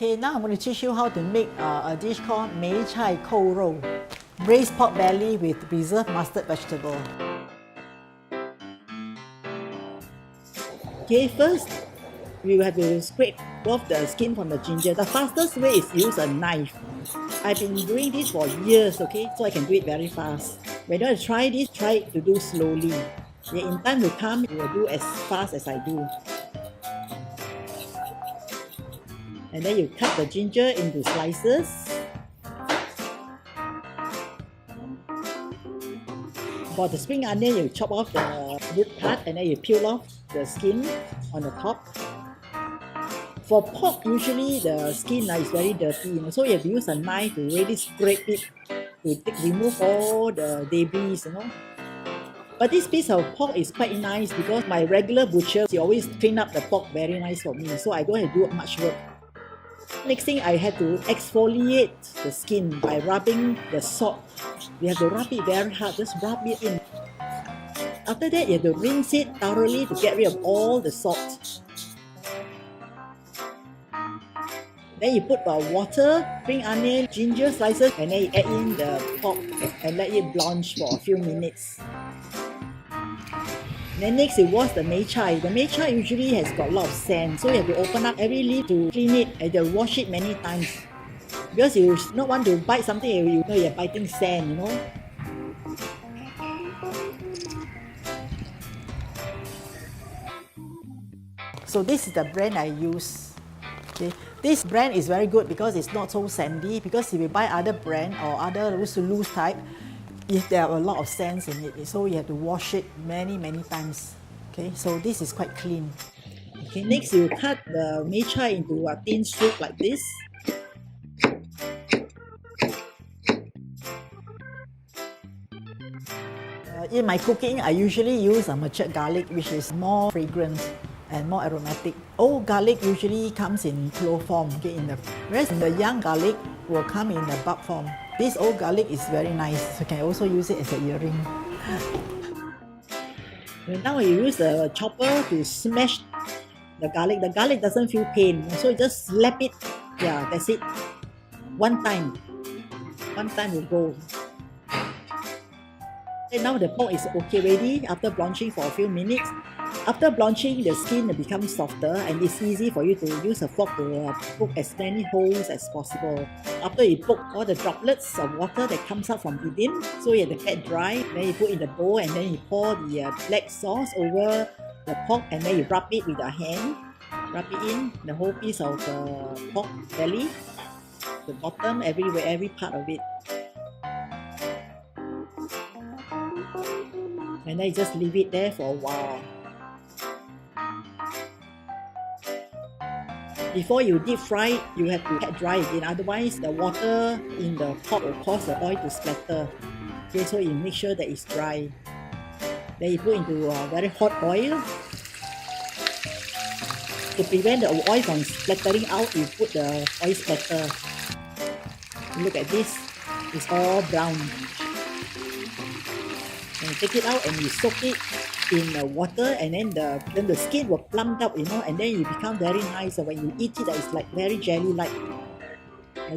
Okay, now I'm going to teach you how to make a dish called Mei Cai Kou Rou, braised pork belly with preserved mustard vegetable. Okay, first we have to scrape off the skin from the ginger. The fastest way is use a knife. I've been doing this for years, okay, so I can do it very fast. When you try this, try to do slowly. Yeah, in time to come, you will do as fast as I do. And then you cut the ginger into slices. For the spring onion, you chop off the root part and then you peel off the skin on the top. For pork, usually the skin is very dirty, so you have to use a knife to really scrape it to remove all the debris, But this piece of pork is quite nice because my regular butcher, he always clean up the pork very nice for me, so I don't have to do much work. Next thing, I had to exfoliate the skin by rubbing the salt. You have to rub it very hard, just rub it in. After that, you have to rinse it thoroughly to get rid of all the salt. Then you put water, spring onion, ginger slices, and then you add in the pork and let it blanch for a few minutes. Then next you wash the Mei Cai. The Mei Cai usually has got a lot of sand, so you have to open up every leaf to clean it and you wash it many times. Because you don't want to bite something, you know you're biting sand, So this is the brand I use. Okay. This brand is very good because it's not so sandy, because if you buy other brand or other loose type, there are a lot of sands in it, so you have to wash it many times. Okay, so this is quite clean. Okay, next you cut the Mei Cai into a thin strip like this. In my cooking, I usually use a matured garlic, which is more fragrant and more aromatic. Old garlic usually comes in clove form, okay, whereas the young garlic will come in the bulb form. This old garlic is very nice, so you can also use it as an earring. Now you use the chopper to smash the garlic. The garlic doesn't feel pain, so you just slap it. Yeah, that's it. One time will go. And now the pork is okay ready after blanching for a few minutes. After blanching, the skin becomes softer and it's easy for you to use a fork to poke as many holes as possible. After you poke all the droplets of water that comes out from within, so you have to get dry, then you put in the bowl and then you pour the black sauce over the pork and then you rub it with a hand. Rub it in, the whole piece of the pork belly, the bottom, everywhere, every part of it. And then you just leave it there for a while. Before you deep fry it, you have to get dry again, otherwise the water in the pot will cause the oil to splatter. Okay, so you make sure that it's dry. Then you put into very hot oil. To prevent the oil from splattering out, you put the oil splatter. Look at this, it's all brown. And you take it out and you soak it in water, and then the skin will plump up, and then it becomes very nice. So when you eat it, it's like very jelly-like.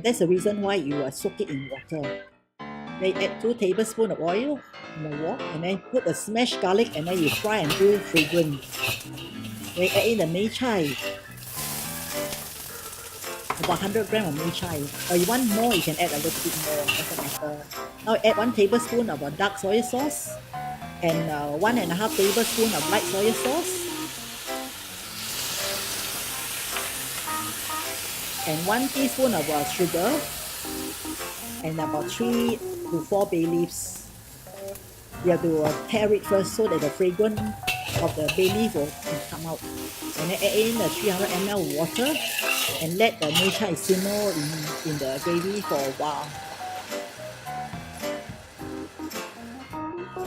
That's the reason why you soak it in water. Then add 2 tablespoons of oil in the wok, and then put the smashed garlic, and then you fry until fragrant. Then add in the Mei Cai. About 100 grams of Mei Cai. Or you want more, you can add a little bit more, doesn't matter. Now add 1 tablespoon of dark soy sauce and 1.5 tablespoons of light soy sauce and 1 teaspoon of sugar and about 3 to 4 bay leaves. You have to tear it first so that the fragrance of the bay leaf will come out. And then add in the 300 ml of water and let the Mei Cai simmer in the gravy for a while.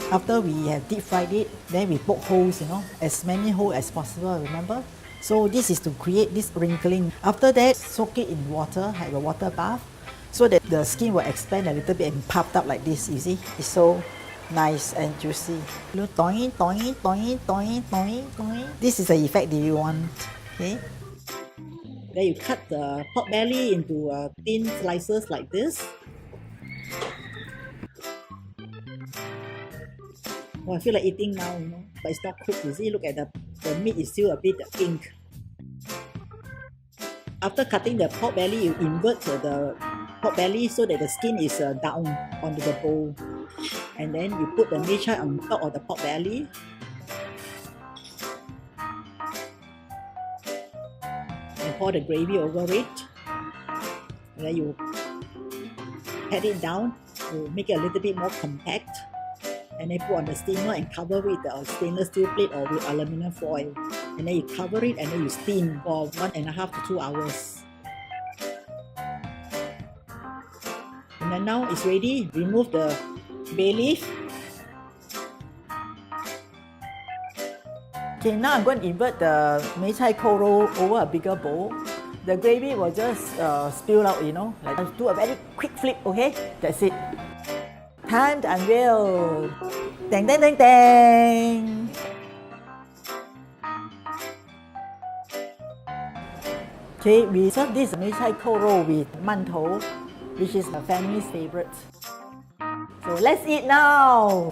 After we have deep fried it, then we poke holes, as many holes as possible, remember? So this is to create this wrinkling. After that, soak it in water, have a water bath, so that the skin will expand a little bit and puffed up like this, you see? It's so nice and juicy. This is the effect that you want, okay? Then you cut the pork belly into thin slices like this. Oh, I feel like eating now, you know, but it's not cooked. You see, look at the meat is still a bit pink. After cutting the pork belly, you invert the pork belly so that the skin is down onto the bowl. And then you put the Mei Cai on top of the pork belly. And pour the gravy over it. And then you pat it down to make it a little bit more compact. And then put on the steamer and cover with a stainless steel plate or with aluminum foil. And then you cover it and then you steam for 1.5 to 2 hours. And then now it's ready. Remove the bay leaf. Okay, now I'm going to invert the Mei Cai Kou Rou over a bigger bowl. The gravy will just spill out, you know. Like, do a very quick flip, okay? That's it. Time to unveil. Dang, dang, dang, dang. Okay, we serve this Mei Cai Kou Rou with mantou, which is my family's favorite. So let's eat now.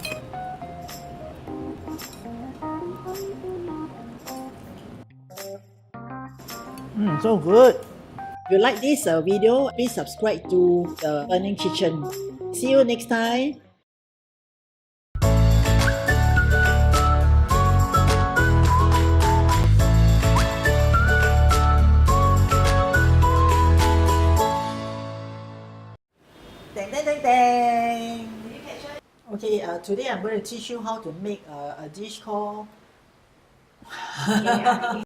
So good. If you like this video, please subscribe to the Learning Kitchen. See you next time. Dang, dang, dang, dang. Okay, today I'm going to teach you how to make a dish called